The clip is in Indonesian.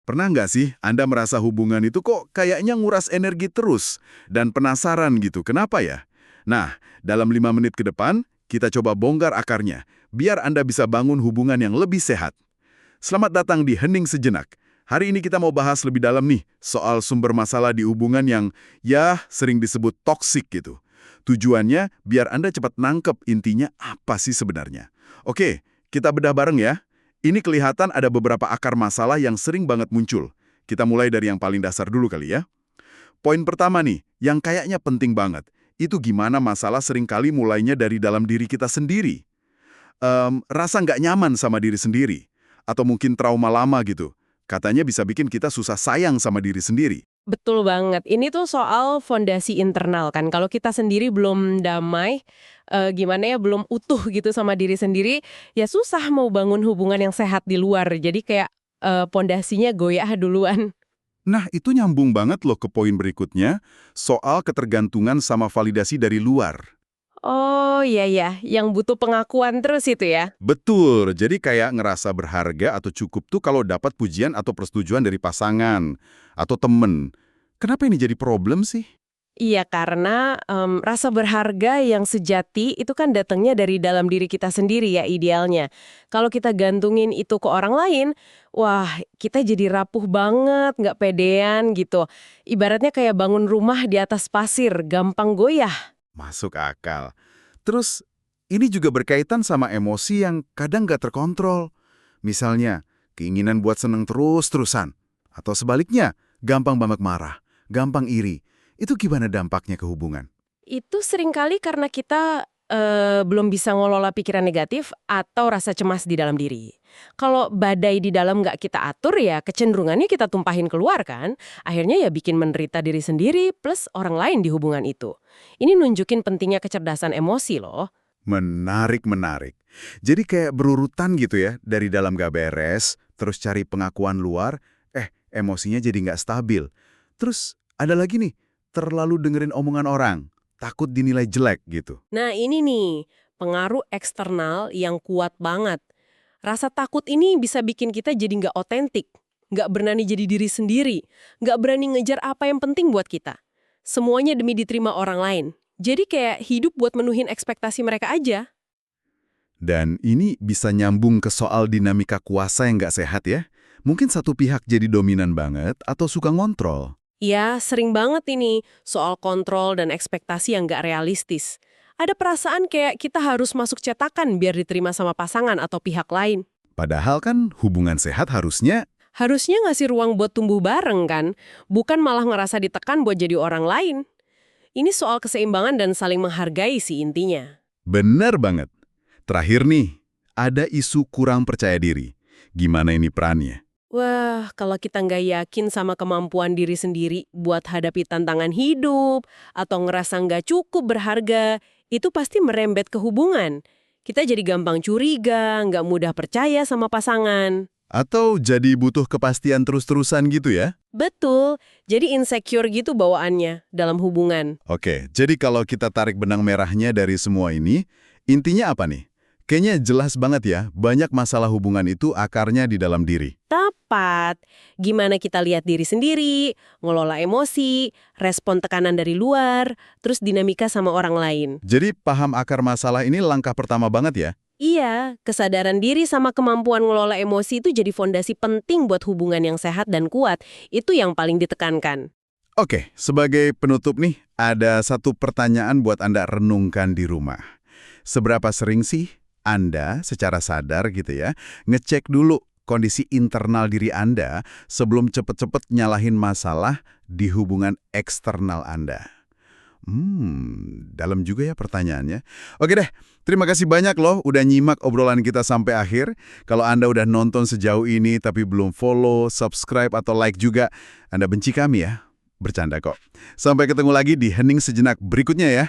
Pernah nggak sih Anda merasa hubungan itu kok kayaknya nguras energi terus dan penasaran gitu, kenapa ya? Nah, dalam 5 menit ke depan, kita coba bongkar akarnya, biar Anda bisa bangun hubungan yang lebih sehat. Selamat datang di Hening Sejenak. Hari ini kita mau bahas lebih dalam nih, soal sumber masalah di hubungan yang, ya, sering disebut toksik gitu. Tujuannya, biar Anda cepat nangkep intinya apa sih sebenarnya. Oke, kita bedah bareng ya. Ini kelihatan ada beberapa akar masalah yang sering banget muncul. Kita mulai dari yang paling dasar dulu kali ya. Poin pertama nih, yang kayaknya penting banget, itu gimana masalah seringkali mulainya dari dalam diri kita sendiri. Rasa nggak nyaman sama diri sendiri. Atau mungkin trauma lama gitu. Katanya bisa bikin kita susah sayang sama diri sendiri. Betul banget. Ini tuh soal fondasi internal kan. Kalau kita sendiri belum damai, gimana ya, belum utuh gitu sama diri sendiri, ya susah mau bangun hubungan yang sehat di luar. Jadi kayak fondasinya goyah duluan. Nah, itu nyambung banget loh ke poin berikutnya, soal ketergantungan sama validasi dari luar. Oh iya ya, yang butuh pengakuan terus itu ya. Betul, jadi kayak ngerasa berharga atau cukup tuh kalau dapat pujian atau persetujuan dari pasangan atau temen. Kenapa ini jadi problem sih? Iya, karena rasa berharga yang sejati itu kan datangnya dari dalam diri kita sendiri ya idealnya. Kalau kita gantungin itu ke orang lain, wah kita jadi rapuh banget, nggak pedean gitu. Ibaratnya kayak bangun rumah di atas pasir, gampang goyah. Masuk akal. Terus, ini juga berkaitan sama emosi yang kadang nggak terkontrol. Misalnya, keinginan buat seneng terus-terusan. Atau sebaliknya, gampang banget marah, gampang iri. Itu gimana dampaknya ke hubungan? Itu seringkali karena kita belum bisa ngelola pikiran negatif atau rasa cemas di dalam diri. Kalau badai di dalam nggak kita atur ya kecenderungannya kita tumpahin keluar kan. Akhirnya ya bikin menderita diri sendiri plus orang lain di hubungan itu. Ini nunjukin pentingnya kecerdasan emosi loh. Menarik, menarik. Jadi kayak berurutan gitu ya, dari dalam gak beres, terus cari pengakuan luar, emosinya jadi nggak stabil. Terus ada lagi nih, terlalu dengerin omongan orang, takut dinilai jelek gitu. Nah ini nih, pengaruh eksternal yang kuat banget. Rasa takut ini bisa bikin kita jadi nggak otentik, nggak berani jadi diri sendiri, nggak berani ngejar apa yang penting buat kita. Semuanya demi diterima orang lain. Jadi kayak hidup buat menuhin ekspektasi mereka aja. Dan ini bisa nyambung ke soal dinamika kuasa yang nggak sehat ya. Mungkin satu pihak jadi dominan banget atau suka ngontrol. Ya, sering banget ini soal kontrol dan ekspektasi yang nggak realistis. Ada perasaan kayak kita harus masuk cetakan biar diterima sama pasangan atau pihak lain. Padahal kan hubungan sehat harusnya. Harusnya ngasih ruang buat tumbuh bareng kan, bukan malah ngerasa ditekan buat jadi orang lain. Ini soal keseimbangan dan saling menghargai sih intinya. Bener banget. Terakhir nih, ada isu kurang percaya diri. Gimana ini perannya? Wah, kalau kita nggak yakin sama kemampuan diri sendiri buat hadapi tantangan hidup, atau ngerasa nggak cukup berharga, itu pasti merembet ke hubungan. Kita jadi gampang curiga, nggak mudah percaya sama pasangan. Atau jadi butuh kepastian terus-terusan gitu ya? Betul, jadi insecure gitu bawaannya dalam hubungan. Oke, jadi kalau kita tarik benang merahnya dari semua ini, intinya apa nih? Kayaknya jelas banget ya, banyak masalah hubungan itu akarnya di dalam diri. Tepat. Gimana kita lihat diri sendiri, ngelola emosi, respon tekanan dari luar, terus dinamika sama orang lain. Jadi paham akar masalah ini langkah pertama banget ya? Iya, kesadaran diri sama kemampuan ngelola emosi itu jadi fondasi penting buat hubungan yang sehat dan kuat. Itu yang paling ditekankan. Oke, sebagai penutup nih, ada satu pertanyaan buat Anda renungkan di rumah. Seberapa sering sih Anda secara sadar gitu ya, ngecek dulu kondisi internal diri Anda sebelum cepet-cepet nyalahin masalah di hubungan eksternal Anda? Dalam juga ya pertanyaannya. Oke deh, terima kasih banyak loh udah nyimak obrolan kita sampai akhir. Kalau Anda udah nonton sejauh ini tapi belum follow, subscribe, atau like juga, Anda benci kami ya? Bercanda kok. Sampai ketemu lagi di Hening Sejenak berikutnya ya.